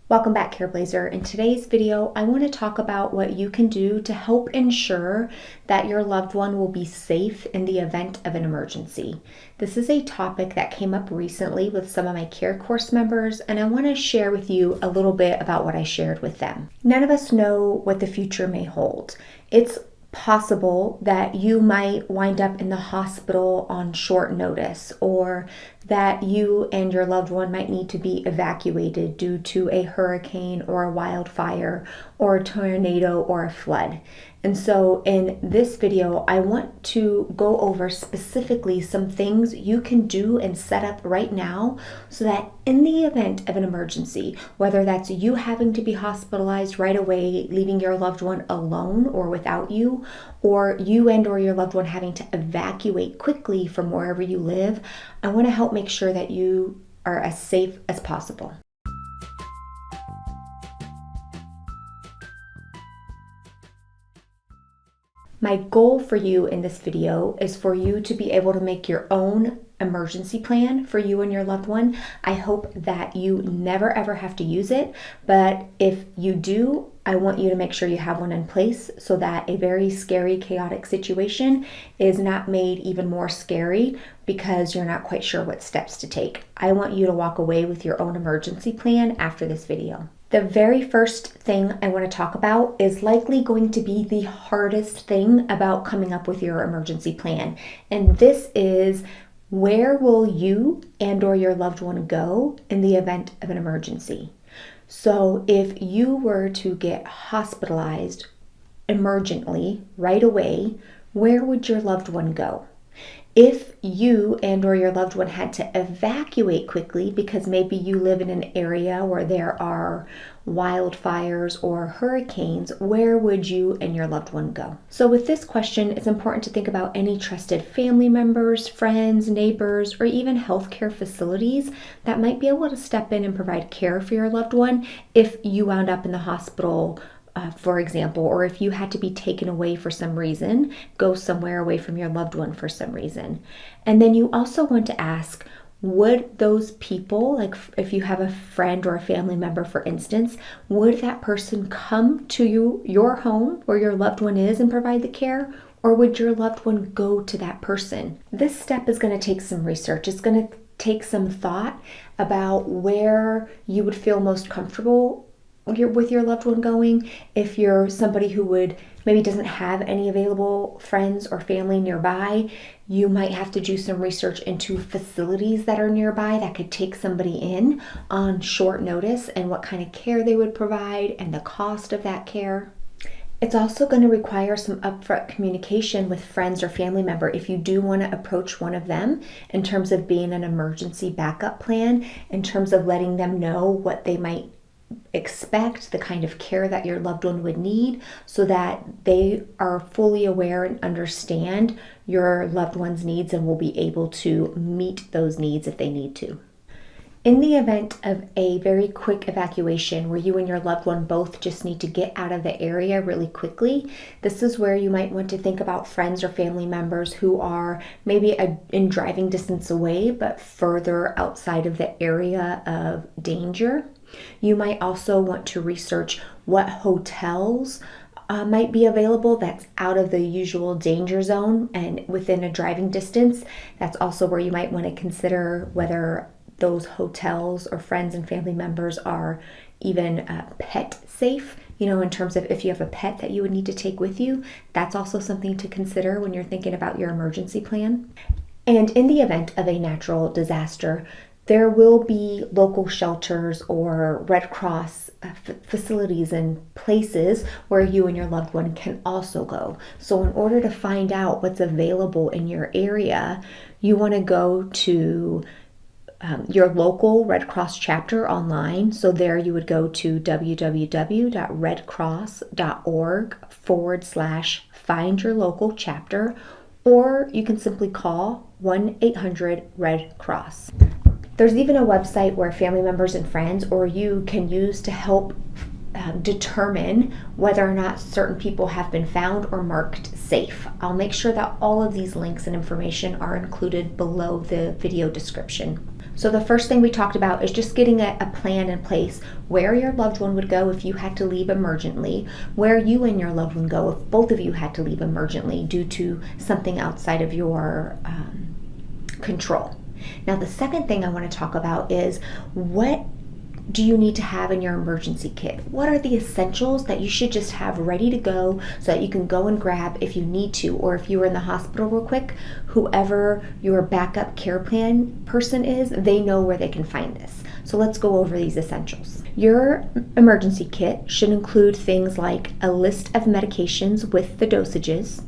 Welcome back, Careblazer. In today's video, I want to talk about what you can do to help ensure that your loved one will be safe in the event of an emergency. This is a topic that came up recently with some of my care course members, and I want to share with you a little bit about what I shared with them. None of us know what the future may hold. It's possible that you might wind up in the hospital on short notice, or that you and your loved one might need to be evacuated due to a hurricane or a wildfire or a tornado or a flood. And so in this video, I want to go over specifically some things you can do and set up right now so that in the event of an emergency, whether that's you having to be hospitalized right away, leaving your loved one alone or without you, or you and or your loved one having to evacuate quickly from wherever you live, I want to help make sure that you are as safe as possible. My goal for you in this video is for you to be able to make your own emergency plan for you and your loved one. I hope that you never ever have to use it, but if you do, I want you to make sure you have one in place so that a very scary, chaotic situation is not made even more scary because you're not quite sure what steps to take. I want you to walk away with your own emergency plan after this video. The very first thing I want to talk about is likely going to be the hardest thing about coming up with your emergency plan. And this is, where will you and or your loved one go in the event of an emergency? So if you were to get hospitalized emergently right away, where would your loved one go? If you and or your loved one had to evacuate quickly because maybe you live in an area where there are wildfires or hurricanes, where would you and your loved one go? So with this question, it's important to think about any trusted family members, friends, neighbors, or even healthcare facilities that might be able to step in and provide care for your loved one if you wound up in the hospital, for example, or if you had to be taken away for some reason, go somewhere away from your loved one for some reason. And then you also want to ask, would those people, like if you have a friend or a family member, for instance, would that person come to your home where your loved one is and provide the care? Or would your loved one go to that person? This step is going to take some research. It's going to take some thought about where you would feel most comfortable with your loved one going. If you're somebody who maybe doesn't have any available friends or family nearby, you might have to do some research into facilities that are nearby that could take somebody in on short notice and what kind of care they would provide and the cost of that care. It's also going to require some upfront communication with friends or family member if you do want to approach one of them in terms of being an emergency backup plan, in terms of letting them know what they might expect, the kind of care that your loved one would need, so that they are fully aware and understand your loved one's needs and will be able to meet those needs if they need to. In the event of a very quick evacuation where you and your loved one both just need to get out of the area really quickly, this is where you might want to think about friends or family members who are maybe in driving distance away but further outside of the area of danger. You might also want to research what hotels might be available that's out of the usual danger zone and within a driving distance. That's also where you might want to consider whether those hotels or friends and family members are even pet safe, in terms of if you have a pet that you would need to take with you. That's also something to consider when you're thinking about your emergency plan. And in the event of a natural disaster, there will be local shelters or Red Cross facilities and places where you and your loved one can also go. So in order to find out what's available in your area, you want to go to your local Red Cross chapter online. So there you would go to www.redcross.org/find your local chapter, or you can simply call 1-800-RED-CROSS. There's even a website where family members and friends or you can use to help determine whether or not certain people have been found or marked safe. I'll make sure that all of these links and information are included below the video description. So the first thing we talked about is just getting a plan in place where your loved one would go if you had to leave emergently, where you and your loved one go if both of you had to leave emergently due to something outside of your control. Now, the second thing I want to talk about is what do you need to have in your emergency kit? What are the essentials that you should just have ready to go so that you can go and grab if you need to, or if you were in the hospital real quick, whoever your backup care plan person is, they know where they can find this. So let's go over these essentials. Your emergency kit should include things like a list of medications with the dosages,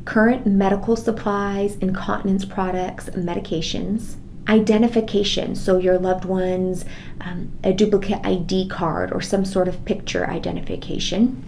current medical supplies, incontinence products, medications, identification, so your loved one's a duplicate ID card or some sort of picture identification,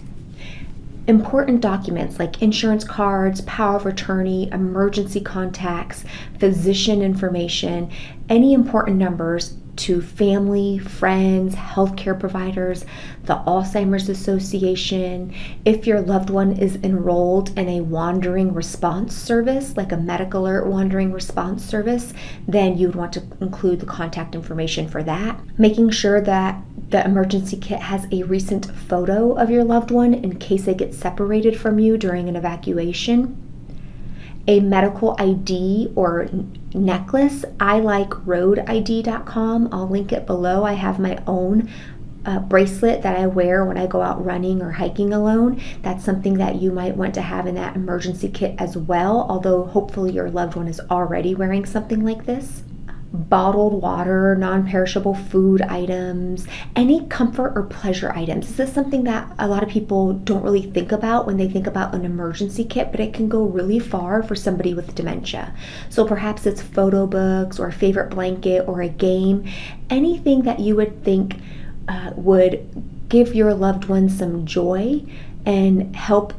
important documents like insurance cards, power of attorney, emergency contacts, physician information, any important numbers to family, friends, healthcare providers, the Alzheimer's Association. If your loved one is enrolled in a wandering response service, like a medical alert wandering response service, then you would want to include the contact information for that. Making sure that the emergency kit has a recent photo of your loved one in case they get separated from you during an evacuation. A medical ID or necklace. I like roadid.com. I'll link it below. I have my own bracelet that I wear when I go out running or hiking alone. That's something that you might want to have in that emergency kit as well, although hopefully your loved one is already wearing something like this. Bottled water, non-perishable food items, any comfort or pleasure items. This is something that a lot of people don't really think about when they think about an emergency kit, but it can go really far for somebody with dementia. So perhaps it's photo books or a favorite blanket or a game, anything that you would think would give your loved one some joy and help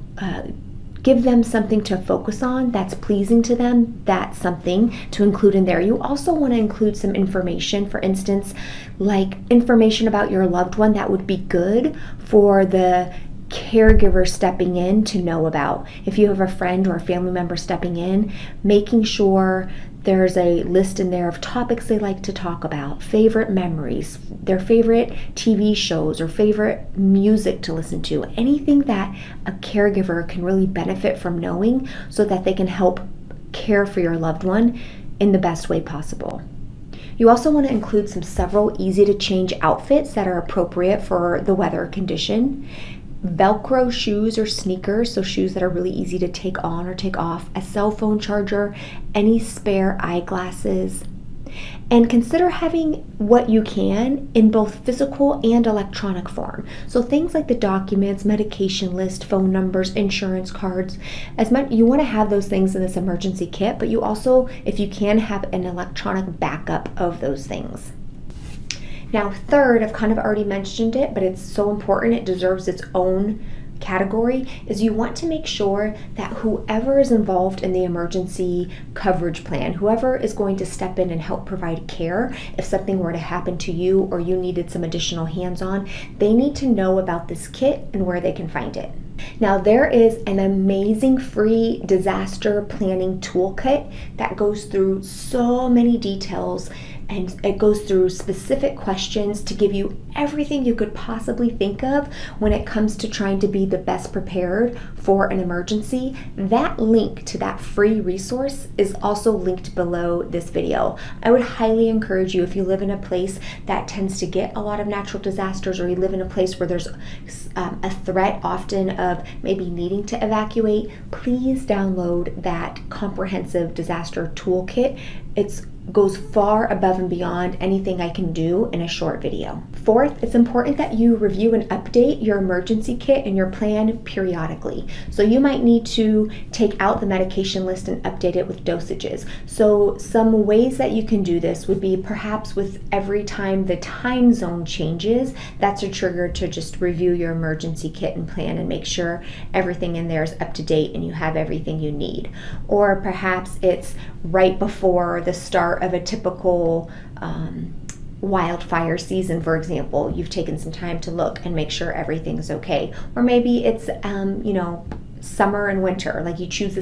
give them something to focus on that's pleasing to them. That's something to include in there. You also want to include some information, for instance, like information about your loved one that would be good for the caregiver stepping in to know about. If you have a friend or a family member stepping in, making sure there's a list in there of topics they like to talk about, favorite memories, their favorite TV shows or favorite music to listen to, anything that a caregiver can really benefit from knowing so that they can help care for your loved one in the best way possible. You also want to include several easy to change outfits that are appropriate for the weather condition. Velcro shoes or sneakers, so shoes that are really easy to take on or take off, a cell phone charger, any spare eyeglasses, and consider having what you can in both physical and electronic form. So things like the documents, medication list, phone numbers, insurance cards, you want to have those things in this emergency kit, but you also, if you can, have an electronic backup of those things. Now, third, I've kind of already mentioned it, but it's so important, it deserves its own category, is you want to make sure that whoever is involved in the emergency coverage plan, whoever is going to step in and help provide care, if something were to happen to you or you needed some additional hands-on, they need to know about this kit and where they can find it. Now, there is an amazing free disaster planning toolkit that goes through so many details, and it goes through specific questions to give you everything you could possibly think of when it comes to trying to be the best prepared for an emergency. That link to that free resource is also linked below this video. I would highly encourage you, if you live in a place that tends to get a lot of natural disasters, or you live in a place where there's a threat often of maybe needing to evacuate, please download that comprehensive disaster toolkit. It goes far above and beyond anything I can do in a short video. Fourth, it's important that you review and update your emergency kit and your plan periodically. So you might need to take out the medication list and update it with dosages. So some ways that you can do this would be perhaps with every time the time zone changes, that's a trigger to just review your emergency kit and plan and make sure everything in there is up to date and you have everything you need. Or perhaps it's right before the start of a typical wildfire season, for example. You've taken some time to look and make sure everything's okay. Or maybe it's summer and winter, like you choose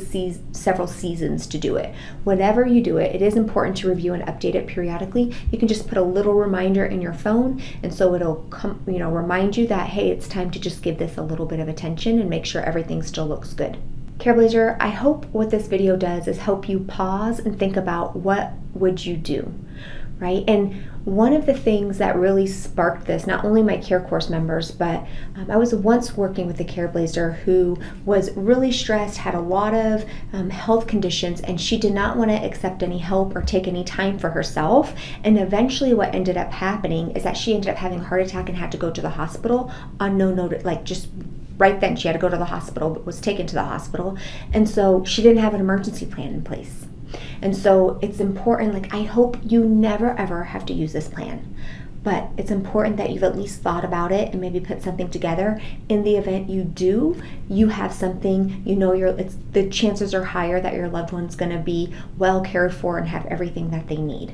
several seasons to do it. Whenever you do it, it is important to review and update it periodically. You can just put a little reminder in your phone, and so it'll remind you that, hey, it's time to just give this a little bit of attention and make sure everything still looks good. Careblazer, I hope what this video does is help you pause and think about what would you do, right? And one of the things that really sparked this, not only my care course members, but I was once working with a Careblazer who was really stressed, had a lot of health conditions, and she did not want to accept any help or take any time for herself. And eventually what ended up happening is that she ended up having a heart attack and had to go to the hospital on no notice, like just right then she had to go to the hospital, but was taken to the hospital. And so she didn't have an emergency plan in place. And so it's important, like I hope you never ever have to use this plan, but it's important that you've at least thought about it and maybe put something together. In the event you do, you have something, the chances are higher that your loved one's gonna be well cared for and have everything that they need.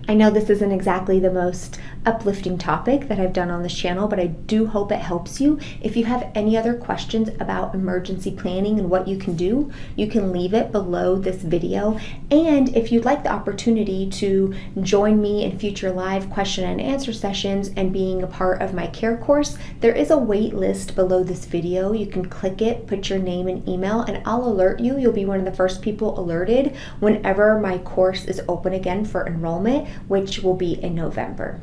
I know this isn't exactly the most uplifting topic that I've done on this channel, but I do hope it helps you. If you have any other questions about emergency planning and what you can do, you can leave it below this video. And if you'd like the opportunity to join me in future live question and answer sessions and being a part of my care course, there is a wait list below this video. You can click it, put your name and email, and I'll alert you. You'll be one of the first people alerted whenever my course is open again for enrollment, which will be in November.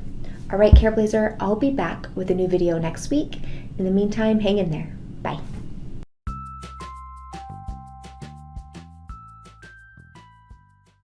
All right, Careblazer, I'll be back with a new video next week. In the meantime, hang in there.